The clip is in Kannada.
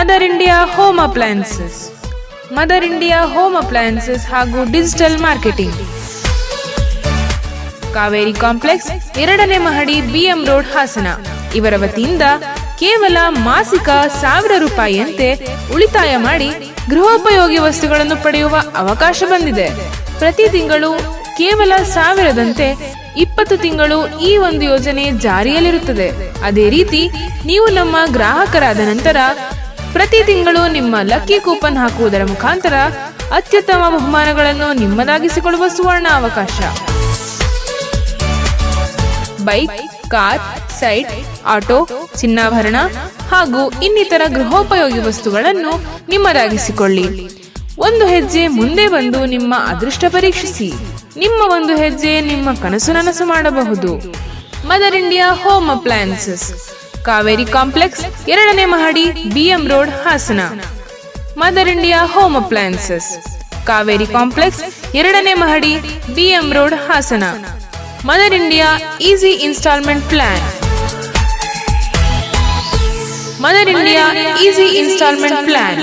Mother India home appliances. Mother India home appliances ಹಾಗೂ ಡಿಜಿಟಲ್ ಮಾರ್ಕೆಟಿಂಗ್. ಕಾವೇರಿ ಕಾಂಪ್ಲೆಕ್ಸ್, 2ನೇ ಮಹಡಿ, BM ರೋಡ್, ಹಾಸನ. ಇವರ ವತಿಯಿಂದ ಕೇವಲ ಮಾಸಿಕ 1000 ರೂಪಾಯಿಯಂತೆ ಉಳಿತಾಯ ಮಾಡಿ ಗೃಹೋಪಯೋಗಿ ವಸ್ತುಗಳನ್ನು ಪಡೆಯುವ ಅವಕಾಶ ಬಂದಿದೆ. ಪ್ರತಿ ತಿಂಗಳು ಕೇವಲ 1000ದಂತೆ 20 ತಿಂಗಳು ಈ ಒಂದು ಯೋಜನೆ ಜಾರಿಯಲ್ಲಿರುತ್ತದೆ. ಅದೇ ರೀತಿ ನೀವು ನಮ್ಮ ಗ್ರಾಹಕರಾದ ನಂತರ ಪ್ರತಿ ತಿಂಗಳು ನಿಮ್ಮ ಲಕ್ಕಿ ಕೂಪನ್ ಹಾಕುವುದರ ಮುಖಾಂತರ ಅತ್ಯುತ್ತಮ ಬಹುಮಾನಗಳನ್ನು ನಿಮ್ಮದಾಗಿಸಿಕೊಳ್ಳುವ ಸುವರ್ಣ ಅವಕಾಶ. ಬೈಕ್, ಕಾರ್, ಸೈಟ್, ಆಟೋ, ಚಿನ್ನಾಭರಣ ಹಾಗೂ ಇನ್ನಿತರ ಗೃಹೋಪಯೋಗಿ ವಸ್ತುಗಳನ್ನು ನಿಮ್ಮದಾಗಿಸಿಕೊಳ್ಳಿ. ಒಂದು ಹೆಜ್ಜೆ ಮುಂದೆ ಬಂದು ನಿಮ್ಮ ಅದೃಷ್ಟ ಪರೀಕ್ಷಿಸಿ. ನಿಮ್ಮ ಒಂದು ಹೆಜ್ಜೆ ನಿಮ್ಮ ಕನಸು ನನಸು ಮಾಡಬಹುದು. Mother India home appliances, Kaveri complex, 2ನೇ ಮಹಡಿ, BM road, Hassan. Mother India home appliances, Kaveri complex, 2ನೇ ಮಹಡಿ, BM road, Hassan. Mother India easy instalment plan. Mother India easy instalment plan.